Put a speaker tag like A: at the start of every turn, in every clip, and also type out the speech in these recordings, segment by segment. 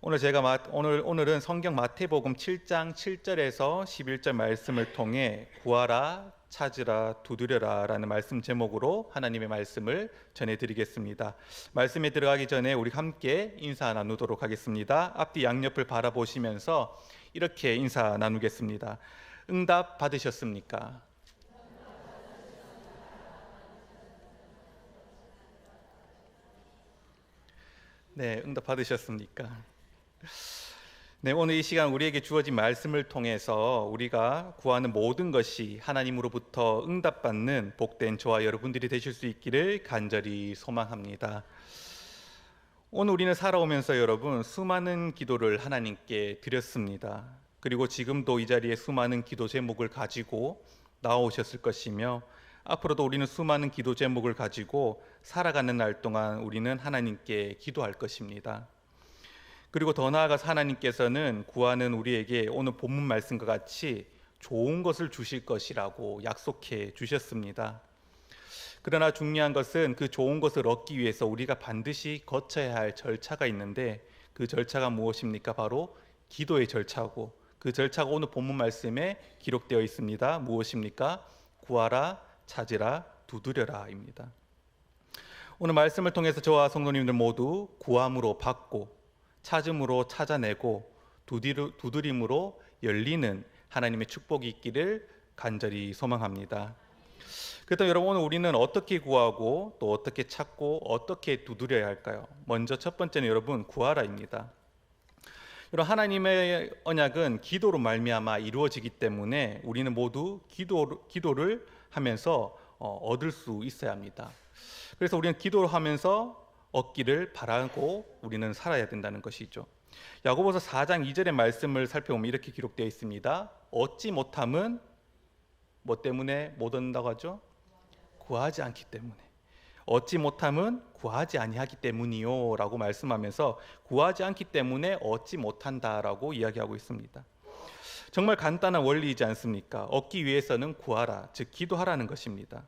A: 오늘은 성경 마태복음 7장 7절에서 11절 말씀을 통해 구하라, 찾으라, 두드려라라는 말씀 제목으로 하나님의 말씀을 전해드리겠습니다. 말씀에 들어가기 전에 우리 함께 인사 나누도록 하겠습니다. 앞뒤 양옆을 바라보시면서 이렇게 인사 나누겠습니다. 응답 받으셨습니까? 네, 응답 받으셨습니까? 네, 오늘 이 시간 우리에게 주어진 말씀을 통해서 우리가 구하는 모든 것이 하나님으로부터 응답받는 복된 저와 여러분들이 되실 수 있기를 간절히 소망합니다. 오늘 우리는 살아오면서 여러분 수많은 기도를 하나님께 드렸습니다. 그리고 지금도 이 자리에 수많은 기도 제목을 가지고 나오셨을 것이며 앞으로도 우리는 수많은 기도 제목을 가지고 살아가는 날 동안 우리는 하나님께 기도할 것입니다. 그리고 더 나아가서 하나님께서는 구하는 우리에게 오늘 본문 말씀과 같이 좋은 것을 주실 것이라고 약속해 주셨습니다. 그러나 중요한 것은 그 좋은 것을 얻기 위해서 우리가 반드시 거쳐야 할 절차가 있는데 그 절차가 무엇입니까? 바로 기도의 절차고 그 절차가 오늘 본문 말씀에 기록되어 있습니다. 무엇입니까? 구하라, 찾으라, 두드려라입니다. 오늘 말씀을 통해서 저와 성도님들 모두 구함으로 받고 찾음으로 찾아내고 두드림으로 열리는 하나님의 축복이 있기를 간절히 소망합니다. 그렇다면 여러분 오늘 우리는 어떻게 구하고 또 어떻게 찾고 어떻게 두드려야 할까요? 먼저 첫 번째는 여러분 구하라입니다. 여러분 하나님의 언약은 기도로 말미암아 이루어지기 때문에 우리는 모두 기도를 하면서 얻을 수 있어야 합니다. 그래서 우리는 기도를 하면서 얻기를 바라고 우리는 살아야 된다는 것이죠. 야고보서 4장 2절의 말씀을 살펴보면 이렇게 기록되어 있습니다. 얻지 못함은 뭐 때문에 못 얻는다고 하죠? 구하지 않기 때문에. 얻지 못함은 구하지 아니하기 때문이요 라고 말씀하면서 구하지 않기 때문에 얻지 못한다라고 이야기하고 있습니다. 정말 간단한 원리이지 않습니까? 얻기 위해서는 구하라, 즉 기도하라는 것입니다.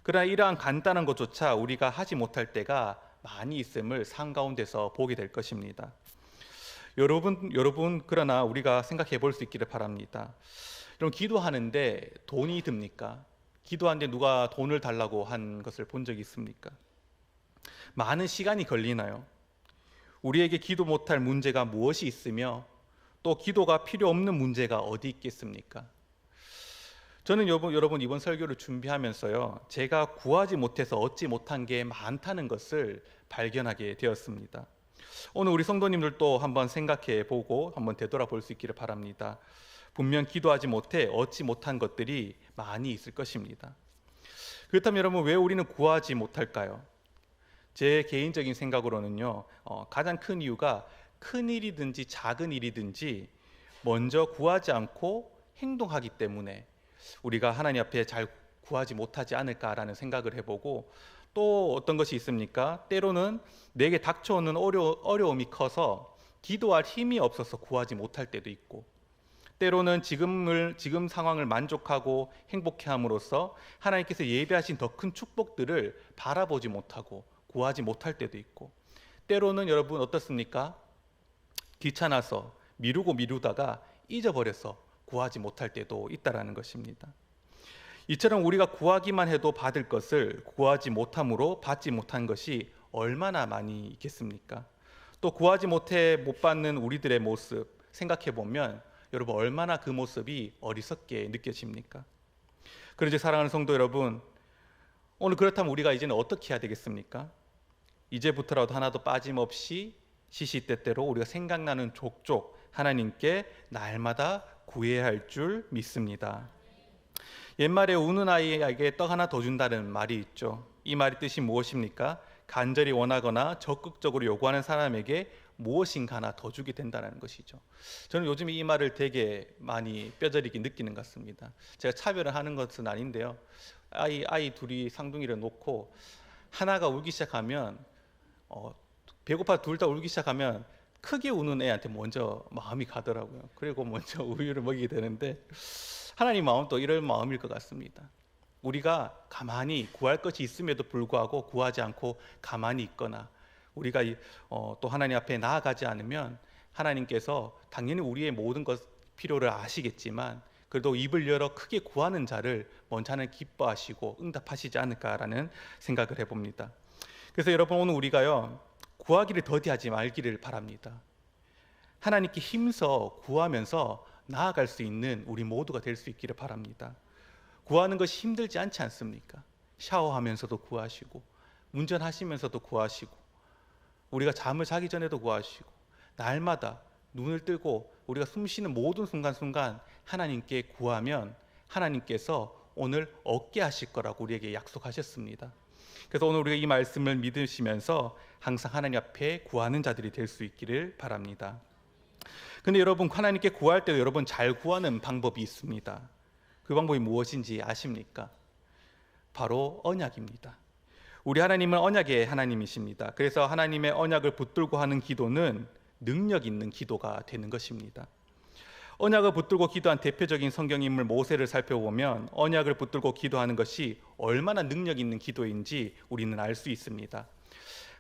A: 그러나 이러한 간단한 것조차 우리가 하지 못할 때가 많이 있음을 상가운데서 보게 될 것입니다. 여러분 그러나 우리가 생각해 볼 수 있기를 바랍니다. 여러분 기도하는데 돈이 듭니까? 기도하는데 누가 돈을 달라고 한 것을 본 적이 있습니까? 많은 시간이 걸리나요? 우리에게 기도 못할 문제가 무엇이 있으며 또 기도가 필요 없는 문제가 어디 있겠습니까? 저는 여러분 이번 설교를 준비하면서요, 제가 구하지 못해서 얻지 못한 게 많다는 것을 발견하게 되었습니다. 오늘 우리 성도님들도 한번 생각해 보고 한번 되돌아볼 수 있기를 바랍니다. 분명 기도하지 못해 얻지 못한 것들이 많이 있을 것입니다. 그렇다면 여러분 왜 우리는 구하지 못할까요? 제 개인적인 생각으로는요, 가장 큰 이유가 큰 일이든지 작은 일이든지 먼저 구하지 않고 행동하기 때문에 우리가 하나님 앞에 잘 구하지 못하지 않을까라는 생각을 해보고, 또 어떤 것이 있습니까? 때로는 내게 닥쳐오는 어려움이 커서 기도할 힘이 없어서 구하지 못할 때도 있고, 때로는 지금 상황을 만족하고 행복해함으로써 하나님께서 예비하신 더 큰 축복들을 바라보지 못하고 구하지 못할 때도 있고, 때로는 여러분 어떻습니까? 귀찮아서 미루다가 잊어버려서 구하지 못할 때도 있다라는 것입니다. 이처럼 우리가 구하기만 해도 받을 것을 구하지 못함으로 받지 못한 것이 얼마나 많이 있겠습니까? 또 구하지 못해 못 받는 우리들의 모습 생각해 보면 여러분 얼마나 그 모습이 어리석게 느껴집니까? 그런데 사랑하는 성도 여러분, 오늘 그렇다면 우리가 이제는 어떻게 해야 되겠습니까? 이제부터라도 하나도 빠짐없이 시시때때로 우리가 생각나는 족족 하나님께 날마다 구해야 할 줄 믿습니다. 옛말에 우는 아이에게 떡 하나 더 준다는 말이 있죠. 이 말의 뜻이 무엇입니까? 간절히 원하거나 적극적으로 요구하는 사람에게 무엇인가 하나 더 주게 된다는 것이죠. 저는 요즘 이 말을 되게 많이 뼈저리게 느끼는 것 같습니다. 제가 차별을 하는 것은 아닌데요, 아이 둘이 쌍둥이를 놓고 하나가 울기 시작하면 배고파 둘 다 울기 시작하면 크게 우는 애한테 먼저 마음이 가더라고요. 그리고 먼저 우유를 먹이게 되는데 하나님 마음 또 이럴 마음일 것 같습니다. 우리가 가만히 구할 것이 있음에도 불구하고 구하지 않고 가만히 있거나 우리가 또 하나님 앞에 나아가지 않으면 하나님께서 당연히 우리의 모든 것 필요를 아시겠지만 그래도 입을 열어 크게 구하는 자를 먼저 하나님 기뻐하시고 응답하시지 않을까라는 생각을 해봅니다. 그래서 여러분, 오늘 우리가요, 구하기를 더디하지 말기를 바랍니다. 하나님께 힘써 구하면서 나아갈 수 있는 우리 모두가 될 수 있기를 바랍니다. 구하는 것이 힘들지 않지 않습니까? 샤워하면서도 구하시고, 운전하시면서도 구하시고, 우리가 잠을 자기 전에도 구하시고, 날마다 눈을 뜨고 우리가 숨쉬는 모든 순간순간 하나님께 구하면 하나님께서 오늘 얻게 하실 거라고 우리에게 약속하셨습니다. 그래서 오늘 우리가 이 말씀을 믿으시면서 항상 하나님 앞에 구하는 자들이 될 수 있기를 바랍니다. 근데 여러분, 하나님께 구할 때도 여러분 잘 구하는 방법이 있습니다. 그 방법이 무엇인지 아십니까? 바로 언약입니다. 우리 하나님은 언약의 하나님이십니다. 그래서 하나님의 언약을 붙들고 하는 기도는 능력 있는 기도가 되는 것입니다. 언약을 붙들고 기도한 대표적인 성경 인물 모세를 살펴보면 언약을 붙들고 기도하는 것이 얼마나 능력 있는 기도인지 우리는 알 수 있습니다.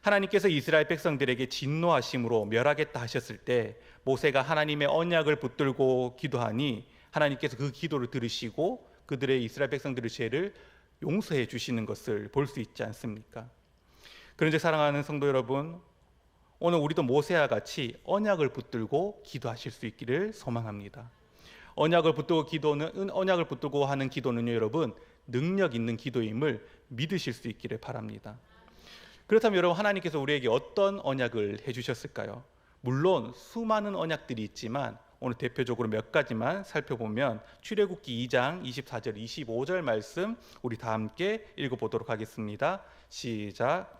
A: 하나님께서 이스라엘 백성들에게 진노하심으로 멸하겠다 하셨을 때 모세가 하나님의 언약을 붙들고 기도하니 하나님께서 그 기도를 들으시고 그들의 이스라엘 백성들의 죄를 용서해 주시는 것을 볼 수 있지 않습니까? 그런데 사랑하는 성도 여러분, 오늘 우리도 모세와 같이 언약을 붙들고 기도하실 수 있기를 소망합니다. 언약을 붙들고 하는 기도는요, 여러분, 능력 있는 기도임을 믿으실 수 있기를 바랍니다. 그렇다면 여러분, 하나님께서 우리에게 어떤 언약을 해주셨을까요? 물론 수많은 언약들이 있지만 오늘 대표적으로 몇 가지만 살펴보면 출애굽기 2장 24절 25절 말씀 우리 다 함께 읽어보도록 하겠습니다. 시작.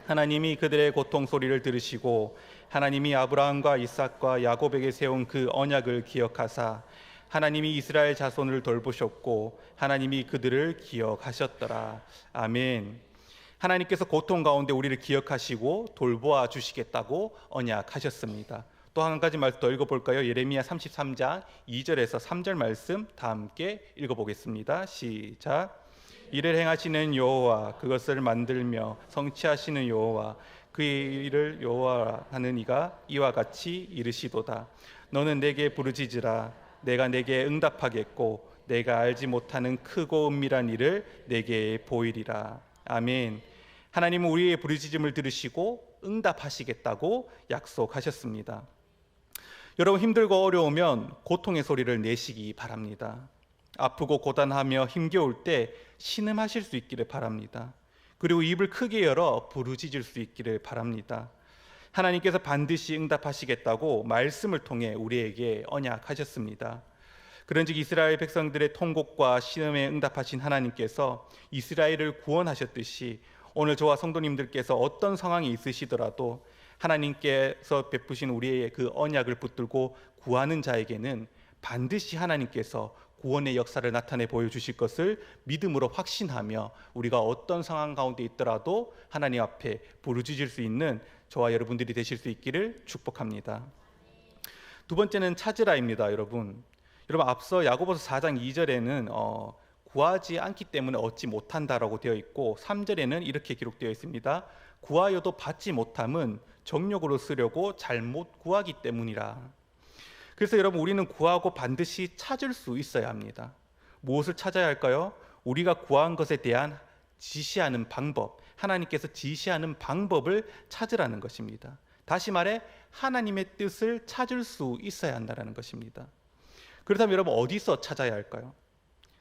A: 하나님이 그들의 고통 소리를 들으시고 하나님이 아브라함과 이삭과 야곱에게 세운 그 언약을 기억하사 하나님이 이스라엘 자손을 돌보셨고 하나님이 그들을 기억하셨더라. 아멘. 하나님께서 고통 가운데 우리를 기억하시고 돌보아 주시겠다고 언약하셨습니다. 또 한 가지 말씀 더 읽어볼까요? 예레미야 33장 2절에서 3절 말씀 다 함께 읽어보겠습니다. 시작. 이를 행하시는 여호와, 그것을 만들며 성취하시는 여호와, 그 일을 여호와 하는 이가 이와 같이 이르시도다. 너는 내게 부르짖으라. 내가 내게 응답하겠고 내가 알지 못하는 크고 은밀한 일을 내게 보이리라. 아멘. 하나님은 우리의 부르짖음을 들으시고 응답하시겠다고 약속하셨습니다. 여러분, 힘들고 어려우면 고통의 소리를 내시기 바랍니다. 아프고 고단하며 힘겨울 때 신음하실 수 있기를 바랍니다. 그리고 입을 크게 열어 부르짖을 수 있기를 바랍니다. 하나님께서 반드시 응답하시겠다고 말씀을 통해 우리에게 언약하셨습니다. 그런즉 이스라엘 백성들의 통곡과 신음에 응답하신 하나님께서 이스라엘을 구원하셨듯이 오늘 저와 성도님들께서 어떤 상황이 있으시더라도 하나님께서 베푸신 우리의 그 언약을 붙들고 구하는 자에게는 반드시 하나님께서 구원의 역사를 나타내 보여주실 것을 믿음으로 확신하며 우리가 어떤 상황 가운데 있더라도 하나님 앞에 부르짖을 수 있는 저와 여러분들이 되실 수 있기를 축복합니다. 두 번째는 찾으라입니다. 여러분 앞서 야고보서 4장 2절에는 구하지 않기 때문에 얻지 못한다라고 되어 있고 3절에는 이렇게 기록되어 있습니다. 구하여도 받지 못함은 정욕으로 쓰려고 잘못 구하기 때문이라. 그래서 여러분, 우리는 구하고 반드시 찾을 수 있어야 합니다. 무엇을 찾아야 할까요? 우리가 구한 것에 대한 지시하는 방법, 하나님께서 지시하는 방법을 찾으라는 것입니다. 다시 말해 하나님의 뜻을 찾을 수 있어야 한다는 것입니다. 그렇다면 여러분, 어디서 찾아야 할까요?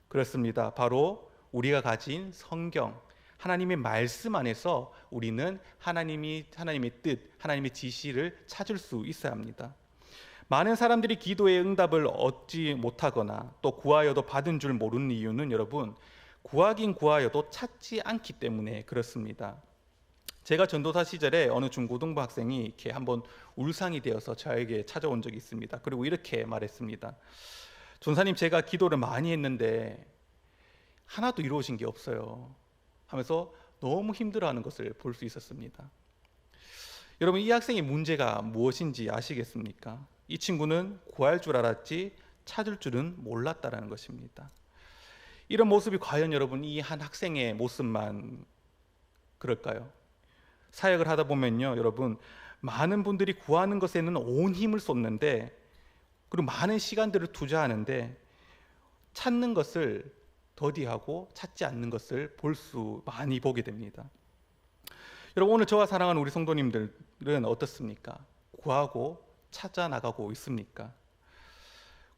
A: 그렇습니다. 바로 우리가 가진 성경, 하나님의 말씀 안에서 우리는 하나님의 뜻, 하나님의 지시를 찾을 수 있어야 합니다. 많은 사람들이 기도의 응답을 얻지 못하거나 또 구하여도 받은 줄 모르는 이유는 여러분, 구하긴 구하여도 찾지 않기 때문에 그렇습니다. 제가 전도사 시절에 어느 중고등부 학생이 이렇게 한번 울상이 되어서 저에게 찾아온 적이 있습니다. 그리고 이렇게 말했습니다. 전사님, 제가 기도를 많이 했는데 하나도 이루어진 게 없어요 하면서 너무 힘들어하는 것을 볼 수 있었습니다. 여러분, 이 학생의 문제가 무엇인지 아시겠습니까? 이 친구는 구할 줄 알았지 찾을 줄은 몰랐다라는 것입니다. 이런 모습이 과연 여러분 이 한 학생의 모습만 그럴까요? 사역을 하다 보면요, 여러분 많은 분들이 구하는 것에는 온 힘을 쏟는데, 그리고 많은 시간들을 투자하는데 찾는 것을 더디하고 찾지 않는 것을 많이 보게 됩니다. 여러분, 오늘 저와 사랑하는 우리 성도님들은 어떻습니까? 구하고 찾아 나가고 있습니까?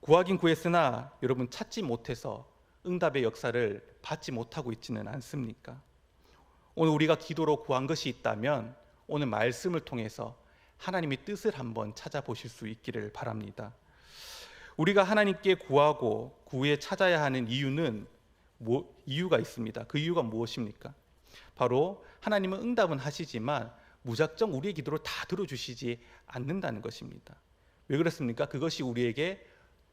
A: 구하긴 구했으나 여러분, 찾지 못해서 응답의 역사를 받지 못하고 있지는 않습니까? 오늘 우리가 기도로 구한 것이 있다면 오늘 말씀을 통해서 하나님의 뜻을 한번 찾아보실 수 있기를 바랍니다. 우리가 하나님께 구하고 구해 찾아야 하는 이유가 있습니다. 그 이유가 무엇입니까? 바로 하나님은 응답은 하시지만 무작정 우리의 기도를 다 들어주시지 않는다는 것입니다. 왜 그렇습니까? 그것이 우리에게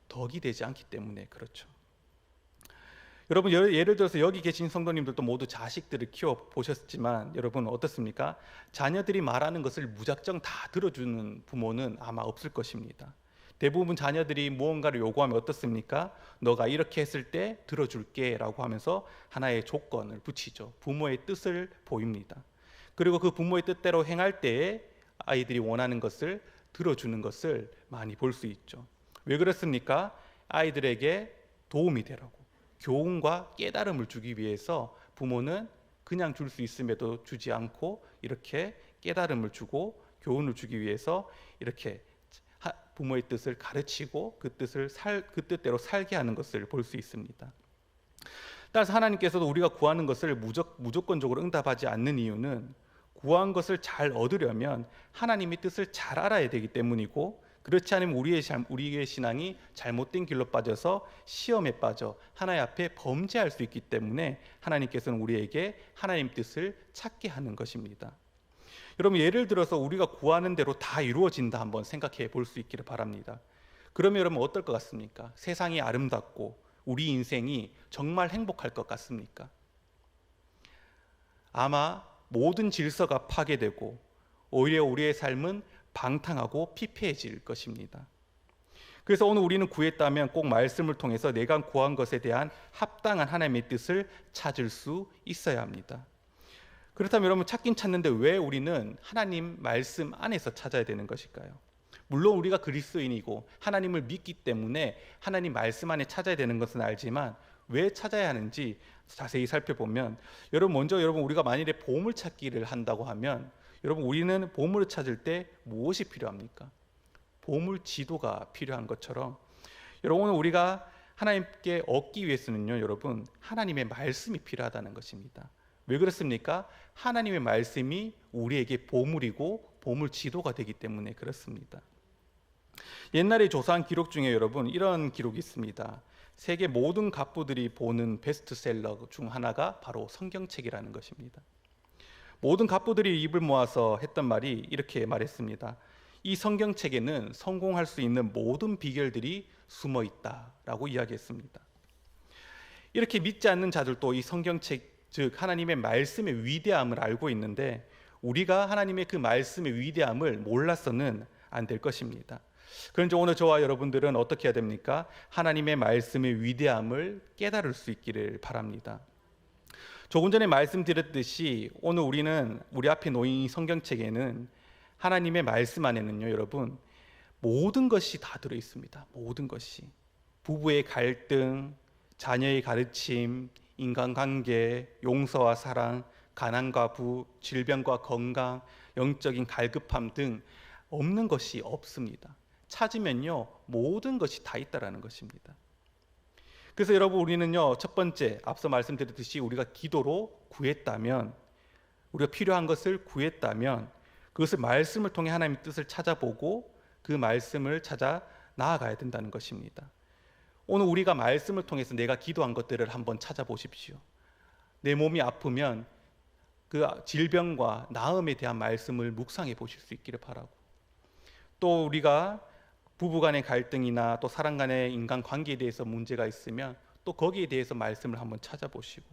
A: 덕이 되지 않기 때문에 그렇죠. 여러분, 예를 들어서 여기 계신 성도님들도 모두 자식들을 키워보셨지만 여러분 어떻습니까? 자녀들이 말하는 것을 무작정 다 들어주는 부모는 아마 없을 것입니다. 대부분 자녀들이 무언가를 요구하면 어떻습니까? 너가 이렇게 했을 때 들어줄게 라고 하면서 하나의 조건을 붙이죠. 부모의 뜻을 보입니다. 그리고 그 부모의 뜻대로 행할 때에 아이들이 원하는 것을 들어주는 것을 많이 볼 수 있죠. 왜 그렇습니까? 아이들에게 도움이 되라고, 교훈과 깨달음을 주기 위해서 부모는 그냥 줄 수 있음에도 주지 않고 이렇게 깨달음을 주고 교훈을 주기 위해서 이렇게 부모의 뜻을 가르치고 그 뜻대로 살게 하는 것을 볼 수 있습니다. 따라서 하나님께서도 우리가 구하는 것을 무조건적으로 응답하지 않는 이유는 구한 것을 잘 얻으려면 하나님의 뜻을 잘 알아야 되기 때문이고, 그렇지 않으면 우리의 신앙이 잘못된 길로 빠져서 시험에 빠져 하나님 앞에 범죄할 수 있기 때문에 하나님께서는 우리에게 하나님 뜻을 찾게 하는 것입니다. 여러분, 예를 들어서 우리가 구하는 대로 다 이루어진다 한번 생각해 볼 수 있기를 바랍니다. 그러면 여러분 어떨 것 같습니까? 세상이 아름답고 우리 인생이 정말 행복할 것 같습니까? 아마 모든 질서가 파괴되고 오히려 우리의 삶은 방탕하고 피폐해질 것입니다. 그래서 오늘 우리는 구했다면 꼭 말씀을 통해서 내가 구한 것에 대한 합당한 하나님의 뜻을 찾을 수 있어야 합니다. 그렇다면 여러분, 찾긴 찾는데 왜 우리는 하나님 말씀 안에서 찾아야 되는 것일까요? 물론 우리가 그리스도인이고 하나님을 믿기 때문에 하나님 말씀 안에 찾아야 되는 것은 알지만 왜 찾아야 하는지 자세히 살펴보면, 먼저 우리가 만일에 보물 찾기를 한다고 하면 여러분, 우리는 보물을 찾을 때 무엇이 필요합니까? 보물 지도가 필요한 것처럼 여러분, 오늘 우리가 하나님께 얻기 위해서는요, 여러분, 하나님의 말씀이 필요하다는 것입니다. 왜 그렇습니까? 하나님의 말씀이 우리에게 보물이고 보물 지도가 되기 때문에 그렇습니다. 옛날에 조사한 기록 중에 여러분 이런 기록이 있습니다. 세계 모든 갑부들이 보는 베스트셀러 중 하나가 바로 성경책이라는 것입니다. 모든 갑부들이 입을 모아서 했던 말이 이렇게 말했습니다. 이 성경책에는 성공할 수 있는 모든 비결들이 숨어 있다라고 이야기했습니다. 이렇게 믿지 않는 자들도 이 성경책, 즉 하나님의 말씀의 위대함을 알고 있는데 우리가 하나님의 그 말씀의 위대함을 몰라서는 안 될 것입니다. 그런데 오늘 저와 여러분들은 어떻게 해야 됩니까? 하나님의 말씀의 위대함을 깨달을 수 있기를 바랍니다. 조금 전에 말씀드렸듯이 오늘 우리는 우리 앞에 놓인 이 성경책에는 하나님의 말씀 안에는요, 여러분, 모든 것이 다 들어 있습니다. 모든 것이. 부부의 갈등, 자녀의 가르침, 인간관계, 용서와 사랑, 가난과 부, 질병과 건강, 영적인 갈급함 등 없는 것이 없습니다. 찾으면요, 모든 것이 다 있다라는 것입니다. 그래서 여러분, 우리는요, 첫 번째 앞서 말씀드렸듯이 우리가 기도로 구했다면, 우리가 필요한 것을 구했다면 그것을 말씀을 통해 하나님의 뜻을 찾아보고 그 말씀을 찾아 나아가야 된다는 것입니다. 오늘 우리가 말씀을 통해서 내가 기도한 것들을 한번 찾아보십시오. 내 몸이 아프면 그 질병과 나음에 대한 말씀을 묵상해 보실 수 있기를 바라고, 또 우리가 부부간의 갈등이나 또 사람 간의 인간관계에 대해서 문제가 있으면 또 거기에 대해서 말씀을 한번 찾아보시고,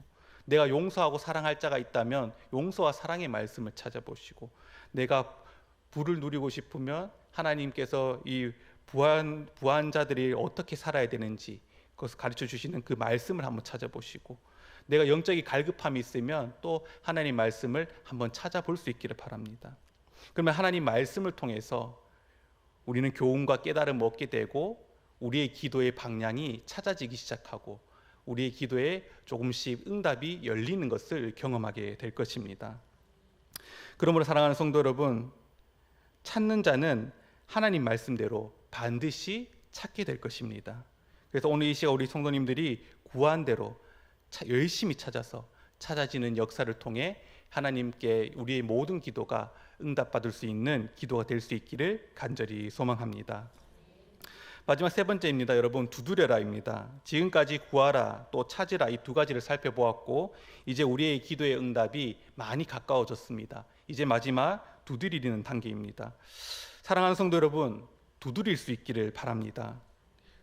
A: 내가 용서하고 사랑할 자가 있다면 용서와 사랑의 말씀을 찾아보시고, 내가 부를 누리고 싶으면 하나님께서 이 부한 자들이 어떻게 살아야 되는지 그것을 가르쳐 주시는 그 말씀을 한번 찾아보시고, 내가 영적인 갈급함이 있으면 또 하나님 말씀을 한번 찾아볼 수 있기를 바랍니다. 그러면 하나님 말씀을 통해서 우리는 교훈과 깨달음을 얻게 되고 우리의 기도의 방향이 찾아지기 시작하고 우리의 기도에 조금씩 응답이 열리는 것을 경험하게 될 것입니다. 그러므로 사랑하는 성도 여러분, 찾는 자는 하나님 말씀대로 반드시 찾게 될 것입니다. 그래서 오늘 이 시간 우리 성도님들이 구한 대로 열심히 찾아서 찾아지는 역사를 통해 하나님께 우리의 모든 기도가 응답받을 수 있는 기도가 될 수 있기를 간절히 소망합니다. 마지막 세 번째입니다. 여러분, 두드려라입니다. 지금까지 구하라 또 찾으라 이 두 가지를 살펴보았고 이제 우리의 기도의 응답이 많이 가까워졌습니다. 이제 마지막 두드리는 단계입니다. 사랑하는 성도 여러분, 두드릴 수 있기를 바랍니다.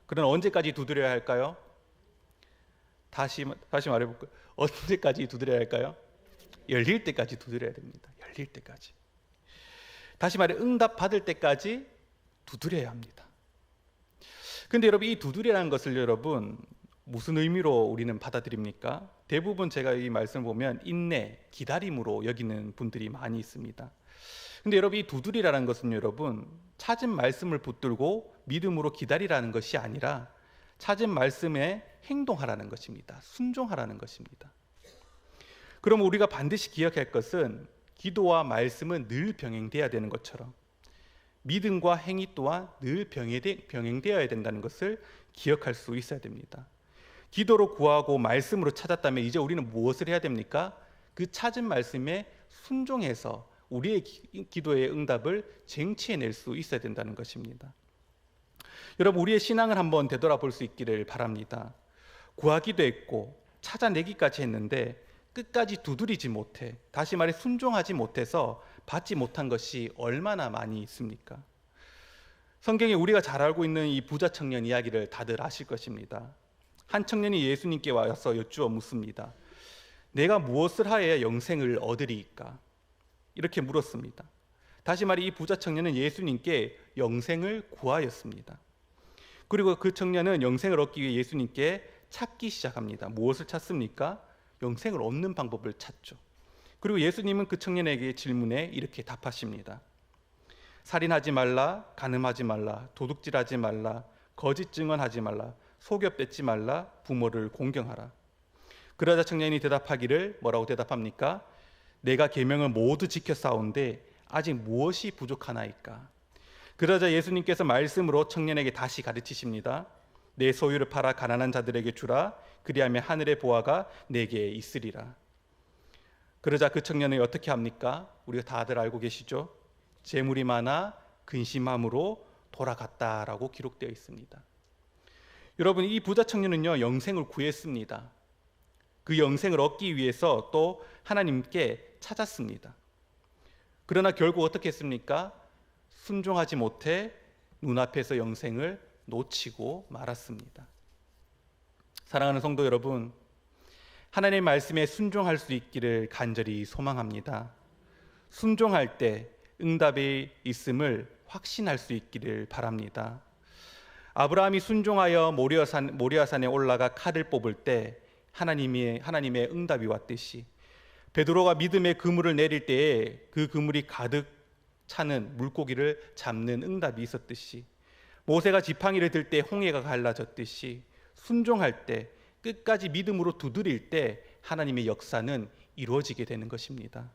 A: 그러나 언제까지 두드려야 할까요? 다시 말해볼까요? 언제까지 두드려야 할까요? 열릴 때까지 두드려야 됩니다. 열릴 때까지. 다시 말해 응답 받을 때까지 두드려야 합니다. 근데 여러분, 이 두드리라는 것을 여러분 무슨 의미로 우리는 받아들입니까? 대부분 제가 이 말씀을 보면 인내, 기다림으로 여기는 분들이 많이 있습니다. 근데 여러분, 이 두드리라는 것은 여러분 찾은 말씀을 붙들고 믿음으로 기다리라는 것이 아니라 찾은 말씀에 행동하라는 것입니다. 순종하라는 것입니다. 그럼 우리가 반드시 기억할 것은 기도와 말씀은 늘 병행되어야 되는 것처럼 믿음과 행위 또한 늘 병행되어야 된다는 것을 기억할 수 있어야 됩니다. 기도로 구하고 말씀으로 찾았다면 이제 우리는 무엇을 해야 됩니까? 그 찾은 말씀에 순종해서 우리의 기도의 응답을 쟁취해낼 수 있어야 된다는 것입니다. 여러분, 우리의 신앙을 한번 되돌아볼 수 있기를 바랍니다. 구하기도 했고 찾아내기까지 했는데 끝까지 두드리지 못해, 다시 말해 순종하지 못해서 받지 못한 것이 얼마나 많이 있습니까? 성경에 우리가 잘 알고 있는 이 부자 청년 이야기를 다들 아실 것입니다. 한 청년이 예수님께 와서 여쭈어 묻습니다. 내가 무엇을 하여야 영생을 얻으리이까? 이렇게 물었습니다. 다시 말해 이 부자 청년은 예수님께 영생을 구하였습니다. 그리고 그 청년은 영생을 얻기 위해 예수님께 찾기 시작합니다. 무엇을 찾습니까? 영생을 얻는 방법을 찾죠. 그리고 예수님은 그 청년에게 질문에 이렇게 답하십니다. 살인하지 말라, 간음하지 말라, 도둑질하지 말라, 거짓 증언하지 말라, 속여 뺏지 말라, 부모를 공경하라. 그러자 청년이 대답하기를 뭐라고 대답합니까? 내가 계명을 모두 지켰사온데 아직 무엇이 부족하나이까? 그러자 예수님께서 말씀으로 청년에게 다시 가르치십니다. 내 소유를 팔아 가난한 자들에게 주라. 그리하면 하늘의 보화가 내게 있으리라. 그러자 그 청년이 어떻게 합니까? 우리가 다들 알고 계시죠? 재물이 많아 근심함으로 돌아갔다라고 기록되어 있습니다. 여러분, 이 부자 청년은요 영생을 구했습니다. 그 영생을 얻기 위해서 또 하나님께 찾았습니다. 그러나 결국 어떻게 했습니까? 순종하지 못해 눈앞에서 영생을 놓치고 말았습니다. 사랑하는 성도 여러분, 하나님의 말씀에 순종할 수 있기를 간절히 소망합니다. 순종할 때 응답이 있음을 확신할 수 있기를 바랍니다. 아브라함이 순종하여 모리아산에 올라가 칼을 뽑을 때 하나님의 응답이 왔듯이 베드로가 믿음의 그물을 내릴 때에 그 그물이 가득 차는 물고기를 잡는 응답이 있었듯이 모세가 지팡이를 들 때 홍해가 갈라졌듯이 순종할 때 끝까지 믿음으로 두드릴 때 하나님의 역사는 이루어지게 되는 것입니다.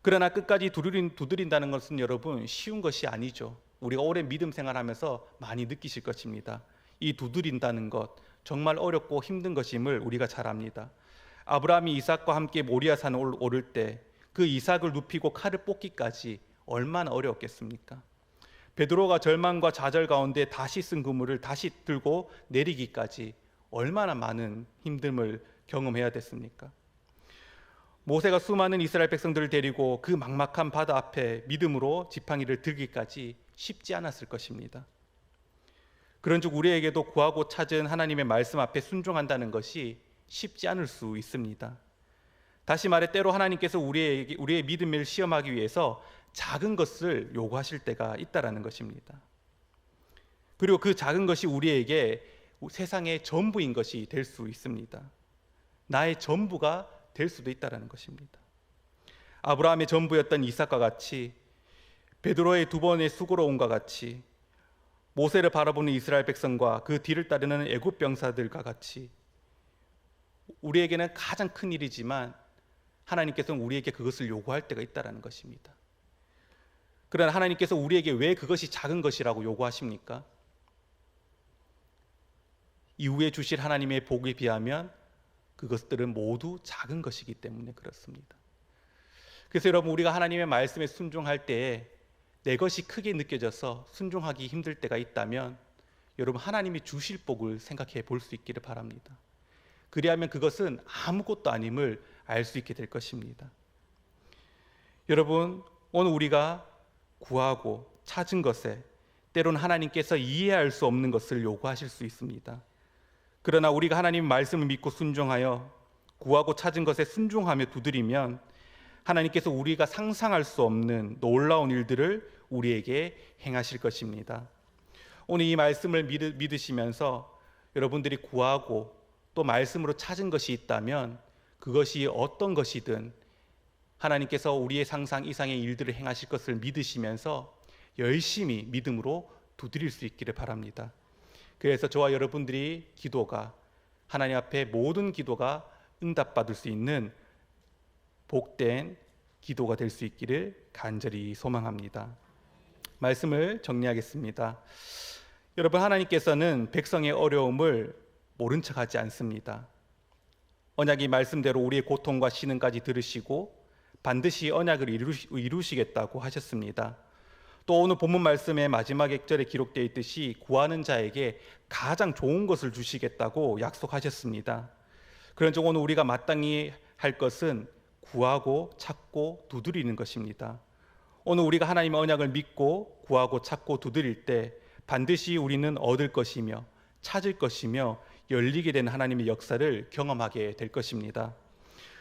A: 그러나 끝까지 두드린다는 것은 여러분 쉬운 것이 아니죠. 우리가 오래 믿음 생활하면서 많이 느끼실 것입니다. 이 두드린다는 것 정말 어렵고 힘든 것임을 우리가 잘 압니다. 아브라함이 이삭과 함께 모리아산을 오를 때 그 이삭을 눕히고 칼을 뽑기까지 얼마나 어려웠겠습니까? 베드로가 절망과 좌절 가운데 다시 쓴 그물을 다시 들고 내리기까지 얼마나 많은 힘듦을 경험해야 됐습니까? 모세가 수많은 이스라엘 백성들을 데리고 그 막막한 바다 앞에 믿음으로 지팡이를 들기까지 쉽지 않았을 것입니다. 그런즉 우리에게도 구하고 찾은 하나님의 말씀 앞에 순종한다는 것이 쉽지 않을 수 있습니다. 다시 말해 때로 하나님께서 우리의 믿음을 시험하기 위해서 작은 것을 요구하실 때가 있다라는 것입니다. 그리고 그 작은 것이 우리에게 세상의 전부인 것이 될 수 있습니다. 나의 전부가 될 수도 있다라는 것입니다. 아브라함의 전부였던 이삭과 같이 베드로의 두 번의 수고로움과 같이, 모세를 바라보는 이스라엘 백성과 그 뒤를 따르는 애굽 병사들과 같이 우리에게는 가장 큰 일이지만 하나님께서는 우리에게 그것을 요구할 때가 있다는 것입니다. 그러나 하나님께서 우리에게 왜 그것이 작은 것이라고 요구하십니까? 이후에 주실 하나님의 복에 비하면 그것들은 모두 작은 것이기 때문에 그렇습니다. 그래서 여러분, 우리가 하나님의 말씀에 순종할 때에 내 것이 크게 느껴져서 순종하기 힘들 때가 있다면 여러분, 하나님이 주실 복을 생각해 볼 수 있기를 바랍니다. 그리하면 그것은 아무것도 아님을 알 수 있게 될 것입니다. 여러분, 오늘 우리가 구하고 찾은 것에 때로는 하나님께서 이해할 수 없는 것을 요구하실 수 있습니다. 그러나 우리가 하나님의 말씀을 믿고 순종하여 구하고 찾은 것에 순종하며 두드리면 하나님께서 우리가 상상할 수 없는 놀라운 일들을 우리에게 행하실 것입니다. 오늘 이 말씀을 믿으시면서 여러분들이 구하고 또 말씀으로 찾은 것이 있다면 그것이 어떤 것이든 하나님께서 우리의 상상 이상의 일들을 행하실 것을 믿으시면서 열심히 믿음으로 두드릴 수 있기를 바랍니다. 그래서 저와 여러분들이 기도가 하나님 앞에 모든 기도가 응답받을 수 있는 복된 기도가 될 수 있기를 간절히 소망합니다. 말씀을 정리하겠습니다. 여러분, 하나님께서는 백성의 어려움을 모른 척하지 않습니다. 언약의 말씀대로 우리의 고통과 신음까지 들으시고 반드시 언약을 이루시겠다고 하셨습니다. 또 오늘 본문 말씀의 마지막 액절에 기록되어 있듯이 구하는 자에게 가장 좋은 것을 주시겠다고 약속하셨습니다. 그런즉 오늘 우리가 마땅히 할 것은 구하고 찾고 두드리는 것입니다. 오늘 우리가 하나님의 언약을 믿고 구하고 찾고 두드릴 때 반드시 우리는 얻을 것이며 찾을 것이며 열리게 되는 하나님의 역사를 경험하게 될 것입니다.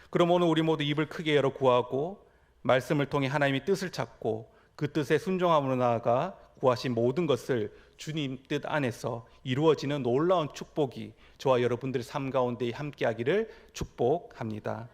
A: 그럼 오늘 우리 모두 입을 크게 열어 구하고 말씀을 통해 하나님의 뜻을 찾고 그 뜻에 순종함으로 나아가 구하신 모든 것을 주님 뜻 안에서 이루어지는 놀라운 축복이 저와 여러분들의 삶 가운데 함께하기를 축복합니다.